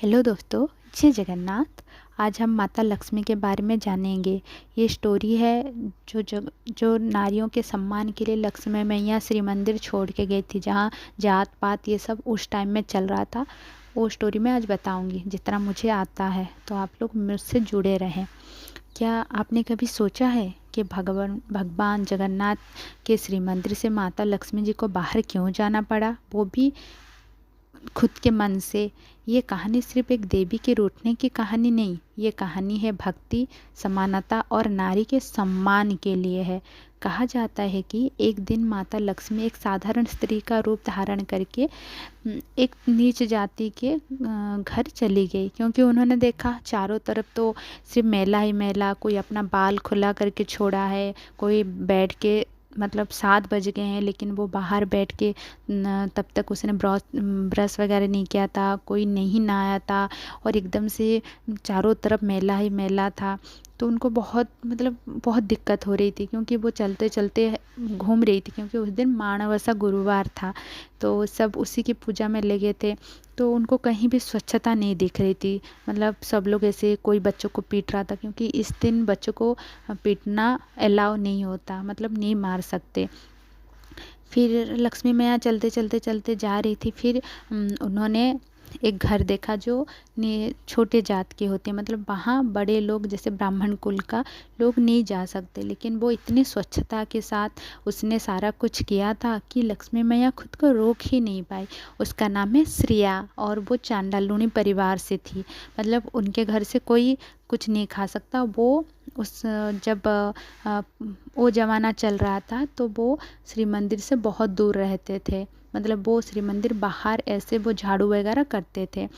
Hello दोस्तों, जय जगन्नाथ। आज हम माता लक्ष्मी के बारे में जानेंगे। ये स्टोरी है जो नारियों के सम्मान के लिए लक्ष्मी मैया श्री मंदिर छोड़ के गई थी, जहाँ जात पात ये सब उस टाइम में चल रहा था। वो स्टोरी मैं आज बताऊंगी जितना मुझे आता है, तो आप लोग मुझसे जुड़े रहें। क्या आपने कभी सोचा है कि भगवान जगन्नाथ के श्री मंदिर से माता लक्ष्मी जी को बाहर क्यों जाना पड़ा, वो भी खुद के मन से? ये कहानी सिर्फ एक देवी के रूठने की कहानी नहीं, ये कहानी है भक्ति, समानता और नारी के सम्मान के लिए है। कहा जाता है कि एक दिन माता लक्ष्मी एक साधारण स्त्री का रूप धारण करके एक नीच जाति के घर चली गई, क्योंकि उन्होंने देखा चारों तरफ तो सिर्फ मेला ही मेला, कोई अपना बाल खुला करके छोड़ा है, कोई बैठ के, मतलब 7 बज गए हैं लेकिन वो बाहर बैठ के तब तक उसने ब्रश वगैरह नहीं किया था, कोई नहीं नहाया था, और एकदम से चारों तरफ मेला ही मेला था। तो उनको बहुत दिक्कत हो रही थी, क्योंकि वो चलते चलते घूम रही थी, क्योंकि उस दिन माणवसा गुरुवार था, तो सब उसी की पूजा में लगे थे। तो उनको कहीं भी स्वच्छता नहीं दिख रही थी, मतलब सब लोग ऐसे, कोई बच्चों को पीट रहा था, क्योंकि इस दिन बच्चों को पीटना अलाउ नहीं होता, मतलब नहीं मार सकते। फिर लक्ष्मी मैया चलते चलते चलते जा रही थी। फिर उन्होंने एक घर देखा जो छोटे जात के होते हैं, मतलब वहाँ बड़े लोग जैसे ब्राह्मण कुल का लोग नहीं जा सकते, लेकिन वो इतनी स्वच्छता के साथ उसने सारा कुछ किया था कि लक्ष्मी मैया खुद को रोक ही नहीं पाई। उसका नाम है श्रेया, और वो चांडालूनी परिवार से थी, मतलब उनके घर से कोई कुछ नहीं खा सकता। वो जब वो ज़माना चल रहा था तो वो श्री मंदिर से बहुत दूर रहते थे, मतलब वो श्री मंदिर बाहर ऐसे वो झाड़ू वगैरह करते थे।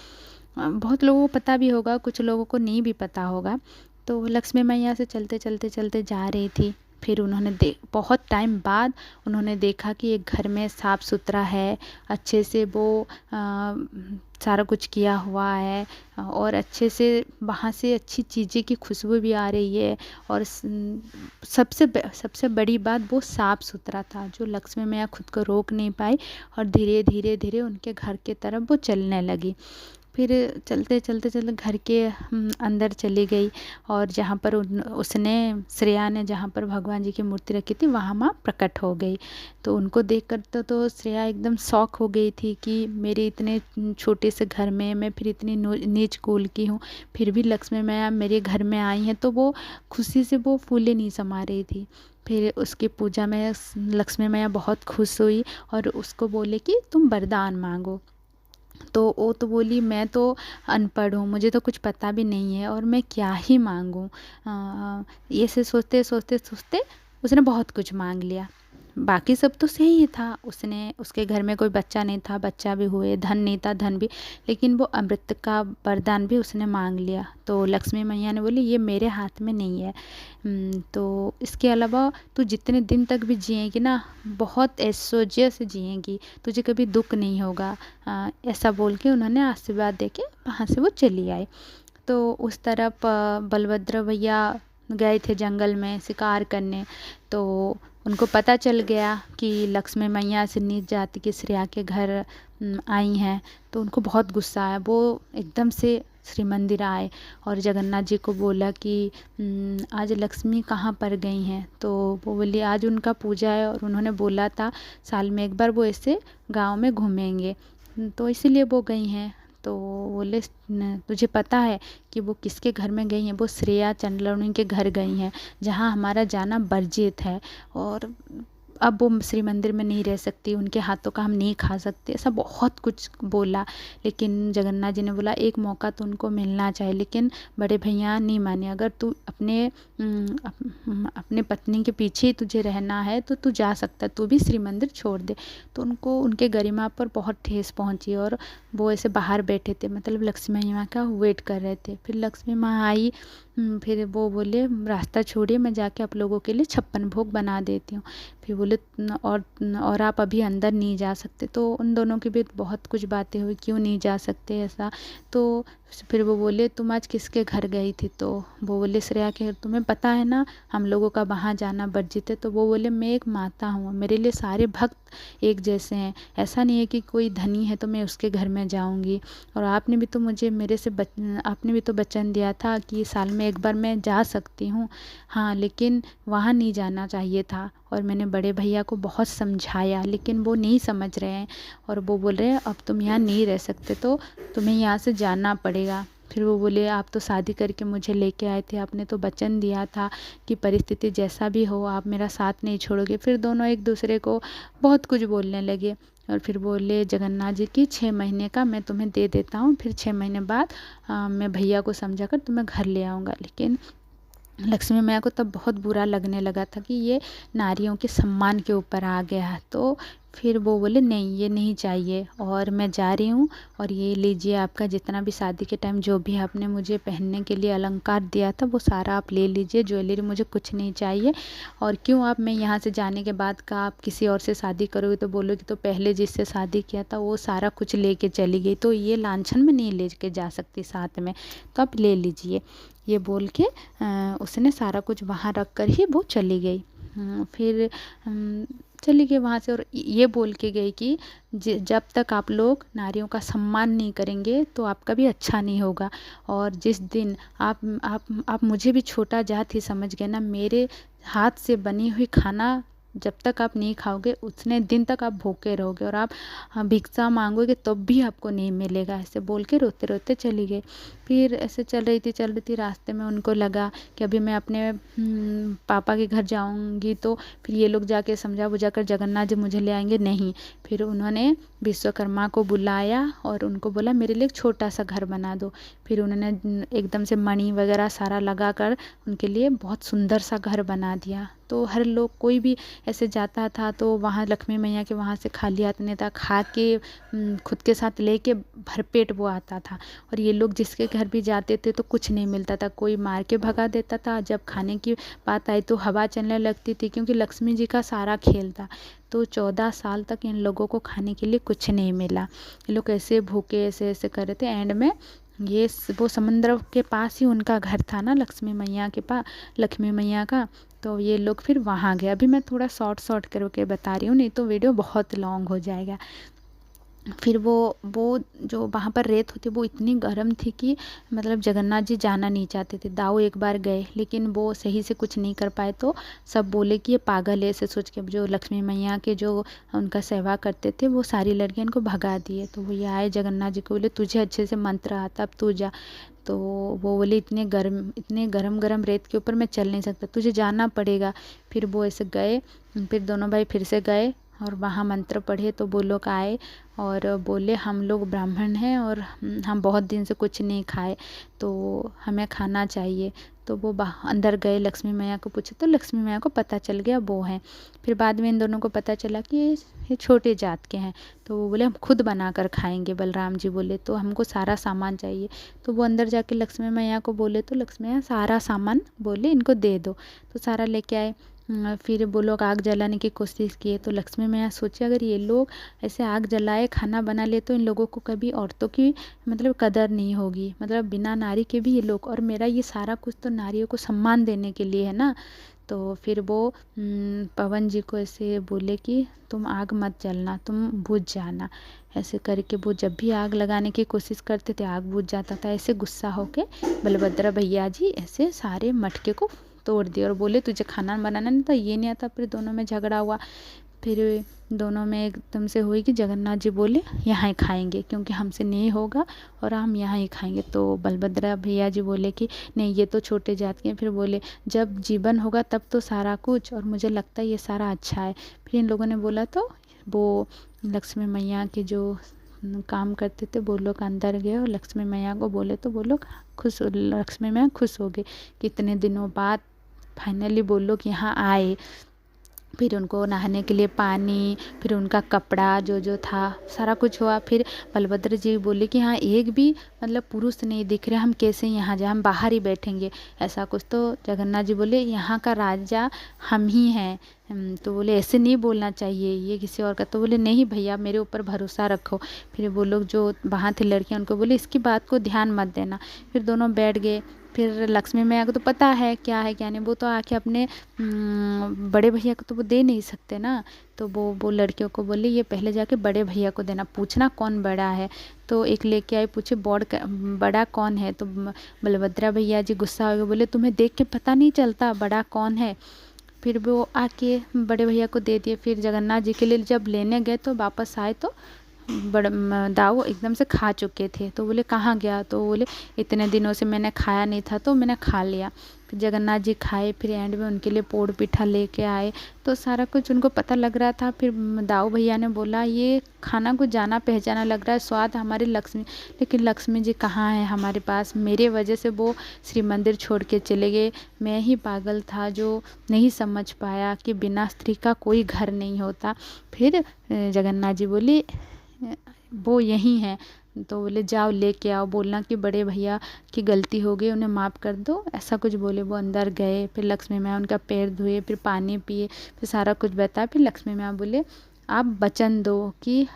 बहुत लोगों को पता भी होगा, कुछ लोगों को नहीं भी पता होगा। तो लक्ष्मी मैया से चलते चलते चलते जा रही थी। फिर उन्होंने बहुत टाइम बाद उन्होंने देखा कि एक घर में साफ़ सुथरा है, अच्छे से वो सारा कुछ किया हुआ है, और अच्छे से वहाँ से अच्छी चीज़ें की खुशबू भी आ रही है, और सबसे बड़ी बात वो साफ़ सुथरा था, जो लक्ष्मी मैया खुद को रोक नहीं पाई, और धीरे धीरे धीरे उनके घर की तरफ वो चलने लगी। फिर चलते चलते चलते घर के अंदर चली गई, और जहाँ पर उसने श्रेया ने जहाँ पर भगवान जी की मूर्ति रखी थी वहाँ माँ प्रकट हो गई। तो उनको देख कर तो श्रेया एकदम शौक हो गई थी कि मेरे इतने छोटे से घर में मैं फिर इतनी नीच कुल की हूँ, फिर भी लक्ष्मी मैया मेरे घर में आई हैं, तो वो खुशी से वो फूले नहीं समा रही थी। फिर उसकी पूजा में लक्ष्मी मैया बहुत खुश हुई और उसको बोले कि तुम वरदान मांगो। तो वो तो बोली, मैं तो अनपढ़ हूँ, मुझे तो कुछ पता भी नहीं है, और मैं क्या ही मांगूँ। ये से सोचते सोचते सोचते उसने बहुत कुछ मांग लिया। बाकी सब तो सही ही था, उसके घर में कोई बच्चा नहीं था, बच्चा भी हुए, धन नहीं था, धन भी, लेकिन वो अमृत का वरदान भी उसने मांग लिया। तो लक्ष्मी मैया ने बोली, ये मेरे हाथ में नहीं है, तो इसके अलावा तू जितने दिन तक भी जिएगी ना, बहुत ऐश्वर्य से जिएगी, तुझे कभी दुख नहीं होगा। ऐसा बोल के उन्होंने आशीर्वाद दे के वहाँ से वो चली आई। तो उस तरफ बलभद्र भैया गए थे जंगल में शिकार करने, तो उनको पता चल गया कि लक्ष्मी मैया से नीच जाति के श्रेया के घर आई हैं। तो उनको बहुत गुस्सा आया, वो एकदम से श्री मंदिर आए और जगन्नाथ जी को बोला कि आज लक्ष्मी कहाँ पर गई हैं। तो वो बोली आज उनका पूजा है, और उन्होंने बोला था साल में एक बार वो ऐसे गांव में घूमेंगे, तो इसीलिए वो गई हैं। तो बोले तुझे पता है कि वो किसके घर में गई हैं? वो श्रेया चंडलानी के घर गई हैं, जहाँ हमारा जाना वर्जित है, और अब वो श्री मंदिर में नहीं रह सकती, उनके हाथों का हम नहीं खा सकते, ऐसा बहुत कुछ बोला। लेकिन जगन्नाथ जी ने बोला एक मौका तो उनको मिलना चाहिए, लेकिन बड़े भैया नहीं माने, अगर तू अपने पत्नी के पीछे ही तुझे रहना है तो तू जा सकता, तू भी श्री मंदिर छोड़ दे। तो उनको उनके गरिमा पर बहुत ठेस पहुंची, और वो ऐसे बाहर बैठे थे, मतलब लक्ष्मी माँ का वेट कर रहे थे। फिर लक्ष्मी माँ आई, फिर वो बोले रास्ता छोड़िए, मैं जाके आप लोगों के लिए 56 भोग बना देती हूँ। फिर बोले और आप अभी अंदर नहीं जा सकते। तो उन दोनों की भी बहुत कुछ बातें हुई, क्यों नहीं जा सकते ऐसा। तो फिर वो बोले तुम आज किसके घर गई थी। तो वो बोले श्रेया के, तुम्हें पता है ना हम लोगों का वहाँ जाना वर्जित है। तो वो बोले मैं एक माता हूँ, मेरे लिए सारे भक्त एक जैसे हैं, ऐसा नहीं है कि कोई धनी है तो मैं उसके घर में जाऊँगी। और आपने भी तो मुझे आपने भी तो वचन दिया था कि साल में एक बार मैं जा सकती हूँ। हाँ, लेकिन वहाँ नहीं जाना चाहिए था। और मैंने बड़े भैया को बहुत समझाया लेकिन वो नहीं समझ रहे हैं। और वो बोल रहे हैं अब तुम यहाँ नहीं रह सकते, तो तुम्हें यहाँ से जाना पड़ेगा। फिर वो बोले आप तो शादी करके मुझे लेके आए थे, आपने तो वचन दिया था कि परिस्थिति जैसा भी हो आप मेरा साथ नहीं छोड़ोगे। फिर दोनों एक दूसरे को बहुत कुछ बोलने लगे। और फिर बोले जगन्नाथ जी की 6 महीने का मैं तुम्हें दे देता हूँ, फिर 6 महीने बाद मैं भैया को समझा कर तुम्हें घर ले आऊँगा। लेकिन लक्ष्मी मैया को तब बहुत बुरा लगने लगा था कि ये नारियों के सम्मान के ऊपर आ गया है। तो फिर वो बोले नहीं, ये नहीं चाहिए और मैं जा रही हूँ। और ये लीजिए आपका जितना भी शादी के टाइम जो भी आपने मुझे पहनने के लिए अलंकार दिया था वो सारा आप ले लीजिए, ज्वेलरी मुझे कुछ नहीं चाहिए। और क्यों आप, मैं यहाँ से जाने के बाद का आप किसी और से शादी करोगे तो बोलोगे तो पहले जिससे शादी किया था वो सारा कुछ लेके चली गई, तो ये लांछन में नहीं लेके जा सकती साथ में, तो आप ले लीजिए। ये बोल के उसने सारा कुछ वहाँ रख कर ही वो चली गई। फिर चली गई वहाँ से और ये बोल के गई कि जब तक आप लोग नारियों का सम्मान नहीं करेंगे तो आपका भी अच्छा नहीं होगा। और जिस दिन आप मुझे भी छोटा जात ही समझ गए ना, मेरे हाथ से बनी हुई खाना जब तक आप नहीं खाओगे उतने दिन तक आप भूखे रहोगे, और आप भिक्षा मांगोगे तब भी आपको नहीं मिलेगा। ऐसे बोल के रोते रोते चली गई। फिर ऐसे चल रही थी रास्ते में उनको लगा कि अभी मैं अपने पापा के घर जाऊंगी तो फिर ये लोग जाके समझा बुझा कर जगन्नाथ जी मुझे ले आएंगे, नहीं। फिर उन्होंने विश्वकर्मा को बुलाया और उनको बोला मेरे लिए एक छोटा सा घर बना दो। फिर उन्होंने एकदम से मणि वगैरह सारा लगा कर उनके लिए बहुत सुंदर सा घर बना दिया। तो हर लोग, कोई भी ऐसे जाता था तो वहाँ लक्ष्मी मैया के वहाँ से खाली हाथ नहीं था, खा के खुद के साथ लेके भरपेट वो आता था। और ये लोग जिसके घर भी जाते थे तो कुछ नहीं मिलता था, कोई मार के भगा देता था। जब खाने की बात आई तो हवा चलने लगती थी, क्योंकि लक्ष्मी जी का सारा खेल था। तो 14 साल तक इन लोगों को खाने के लिए कुछ नहीं मिला। ये लोग ऐसे भूखे ऐसे ऐसे कर रहे थे। एंड में वो समुद्र के पास ही उनका घर था ना, लक्ष्मी मैया के पास, लक्ष्मी मैया का। तो ये लोग फिर वहाँ गए। अभी मैं थोड़ा शॉर्ट करके बता रही हूँ, नहीं तो वीडियो बहुत लॉन्ग हो जाएगा। फिर वो जो वहाँ पर रेत होती वो इतनी गर्म थी कि मतलब जगन्नाथ जी जाना नहीं चाहते थे। दाऊ एक बार गए लेकिन वो सही से कुछ नहीं कर पाए, तो सब बोले कि ये पागल है। ऐसे सोच के जो लक्ष्मी मैया के जो उनका सेवा करते थे वो सारी लड़कियां इनको भगा दिए। तो वो ये आए जगन्नाथ जी को बोले तुझे अच्छे से मंत्र आता, अब तू जा। तो वो बोले इतने गरम रेत के ऊपर मैं चल नहीं सकता, तुझे जाना पड़ेगा। फिर वो ऐसे गए। फिर दोनों भाई फिर से गए और वहाँ मंत्र पढ़े तो वो लोग आए और बोले हम लोग ब्राह्मण हैं और हम बहुत दिन से कुछ नहीं खाए, तो हमें खाना चाहिए। तो वो अंदर गए, लक्ष्मी मैया को पूछे तो लक्ष्मी मैया को पता चल गया वो हैं। फिर बाद में इन दोनों को पता चला कि ये छोटे जात के हैं। तो वो बोले हम खुद बना कर खाएंगे। बलराम जी बोले तो हमको सारा सामान चाहिए। तो वो अंदर जाके लक्ष्मी मैया को बोले तो लक्ष्मी मैया सारा सामान बोले इनको दे दो, तो सारा लेके आए। फिर वो लोग आग जलाने की कोशिश किए। तो लक्ष्मी मैया सोचे अगर ये लोग ऐसे आग जलाए खाना बना ले तो इन लोगों को कभी औरतों की मतलब कदर नहीं होगी, मतलब बिना नारी के भी ये लोग, और मेरा ये सारा कुछ तो नारियों को सम्मान देने के लिए है ना। तो फिर वो पवन जी को ऐसे बोले कि तुम आग मत जलना, तुम बुझ जाना। ऐसे करके वो जब भी आग लगाने की कोशिश करते थे आग बुझ जाता था। ऐसे गुस्सा होके बलभद्र भैया जी ऐसे सारे मटके को तोड़ दिया और बोले तुझे खाना बनाना नहीं था, ये नहीं आता। फिर दोनों में झगड़ा हुआ। फिर दोनों में एकदम से हुई कि जगन्नाथ जी बोले यहाँ ही खाएंगे क्योंकि हमसे नहीं होगा और हम यहाँ ही खाएंगे। तो बलभद्र भैया जी बोले कि नहीं ये तो छोटे जात के हैं। फिर बोले जब जीवन होगा तब तो सारा कुछ, और मुझे लगता है ये सारा अच्छा है। फिर इन लोगों ने बोला तो वो लक्ष्मी मैया के जो काम करते थे वो लोग अंदर गए और लक्ष्मी मैया को बोले तो वो लोग लक्ष्मी मैया खुश हो गई कि इतने दिनों बाद फाइनली वो लोग यहाँ आए। फिर उनको नहाने के लिए पानी, फिर उनका कपड़ा जो जो था सारा कुछ हुआ। फिर बलभद्र जी बोले कि हाँ एक भी मतलब पुरुष नहीं दिख रहे, हम कैसे यहाँ जाए, हम बाहर ही बैठेंगे ऐसा कुछ। तो जगन्नाथ जी बोले यहाँ का राजा हम ही हैं। तो बोले ऐसे नहीं बोलना चाहिए, ये किसी और का। तो बोले नहीं भैया मेरे ऊपर भरोसा रखो। फिर वो लोग जो वहाँ थे लड़कियाँ उनको बोले इसकी बात को ध्यान मत देना। फिर दोनों बैठ गए। फिर लक्ष्मी मैया को तो पता है क्या है क्या नहीं, वो तो आके अपने बड़े भैया को तो वो दे नहीं सकते ना। तो वो लड़कियों को बोले ये पहले जाके बड़े भैया को देना, पूछना कौन बड़ा है। तो एक लेके आई, पूछे बड़ा कौन है। तो बलभद्रा भैया जी गुस्सा हो गए, बोले तुम्हें देख के पता नहीं चलता बड़ा कौन है। फिर वो आके बड़े भैया को दे दिए। फिर जगन्नाथ जी के लिए जब लेने गए तो वापस आए तो दाऊ एकदम से खा चुके थे। तो बोले कहाँ गया। तो बोले इतने दिनों से मैंने खाया नहीं था तो मैंने खा लिया। फिर जगन्नाथ जी खाए, फिर एंड में उनके लिए पोड़ पिठा लेके आए। तो सारा कुछ उनको पता लग रहा था। फिर दाऊ भैया ने बोला ये खाना कुछ जाना पहचाना लग रहा है, स्वाद हमारी लक्ष्मी। लेकिन लक्ष्मी जी कहाँ है हमारे पास, मेरे वजह से वो श्री मंदिर छोड़ के चले गए। मैं ही पागल था जो नहीं समझ पाया कि बिना स्त्री का कोई घर नहीं होता। फिर जगन्नाथ जी बोले वो यहीं है। तो बोले जाओ लेके आओ, बोलना कि बड़े भैया की गलती हो गई, उन्हें माफ़ कर दो, ऐसा कुछ बोले। वो अंदर गए। फिर लक्ष्मी मैया उनका पैर धोए, फिर पानी पिए, फिर सारा कुछ बताया। फिर लक्ष्मी मैया बोले आप वचन दो कि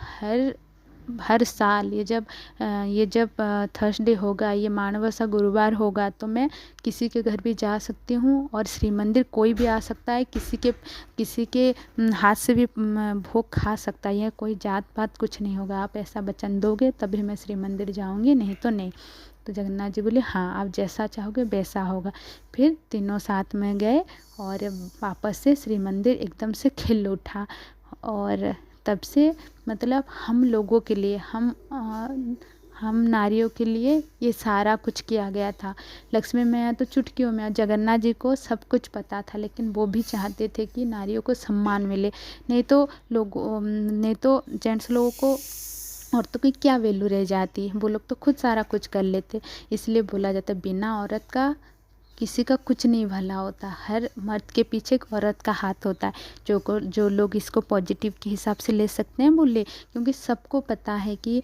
हर साल ये जब थर्सडे होगा, ये माणवसा गुरुवार होगा, तो मैं किसी के घर भी जा सकती हूँ और श्री मंदिर कोई भी आ सकता है, किसी के हाथ से भी भोग खा सकता है, कोई जात पात कुछ नहीं होगा। आप ऐसा वचन दोगे तभी मैं श्री मंदिर जाऊँगी, नहीं तो नहीं। तो जगन्नाथ जी बोले हाँ आप जैसा चाहोगे वैसा होगा। फिर तीनों साथ में गए और वापस से श्री मंदिर एकदम से खिल उठा। और तब से मतलब हम लोगों के लिए, हम नारियों के लिए ये सारा कुछ किया गया था। लक्ष्मी मैया तो चुटकियों में, जगन्नाथ जी को सब कुछ पता था, लेकिन वो भी चाहते थे कि नारियों को सम्मान मिले। नहीं तो जेंट्स लोगों को औरतों की क्या वैल्यू रह जाती, वो लोग तो खुद सारा कुछ कर लेते। इसलिए बोला जाता है बिना औरत का किसी का कुछ नहीं भला होता, हर मर्द के पीछे एक औरत का हाथ होता है। जो लोग इसको पॉजिटिव के हिसाब से ले सकते हैं बोले, क्योंकि सबको पता है कि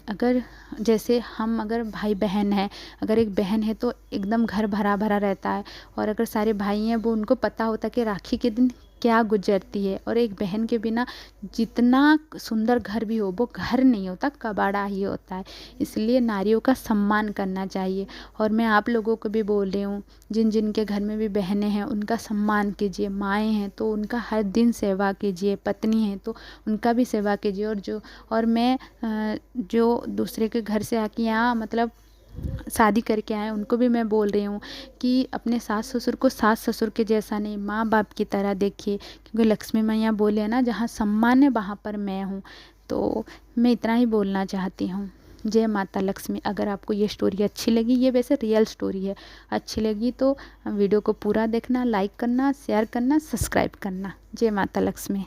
अगर जैसे हम अगर भाई बहन हैं, अगर एक बहन है तो एकदम घर भरा भरा रहता है, और अगर सारे भाई हैं वो उनको पता होता है कि राखी के दिन क्या गुजरती है। और एक बहन के बिना जितना सुंदर घर भी हो वो घर नहीं होता, कबाड़ा ही होता है। इसलिए नारियों का सम्मान करना चाहिए। और मैं आप लोगों को भी बोल रही हूँ, जिन जिन के घर में भी बहनें हैं उनका सम्मान कीजिए, माएँ हैं तो उनका हर दिन सेवा कीजिए, पत्नी है तो उनका भी सेवा कीजिए। और मैं जो दूसरे के घर से आके यहाँ मतलब शादी करके आए उनको भी मैं बोल रही हूँ कि अपने सास ससुर को सास ससुर के जैसा नहीं, माँ बाप की तरह देखिए। क्योंकि लक्ष्मी मैया बोले ना जहाँ सम्मान है वहाँ पर मैं हूँ। तो मैं इतना ही बोलना चाहती हूँ। जय माता लक्ष्मी। अगर आपको ये स्टोरी अच्छी लगी, ये वैसे रियल स्टोरी है, अच्छी लगी तो वीडियो को पूरा देखना, लाइक करना, शेयर करना, सब्सक्राइब करना। जय माता लक्ष्मी।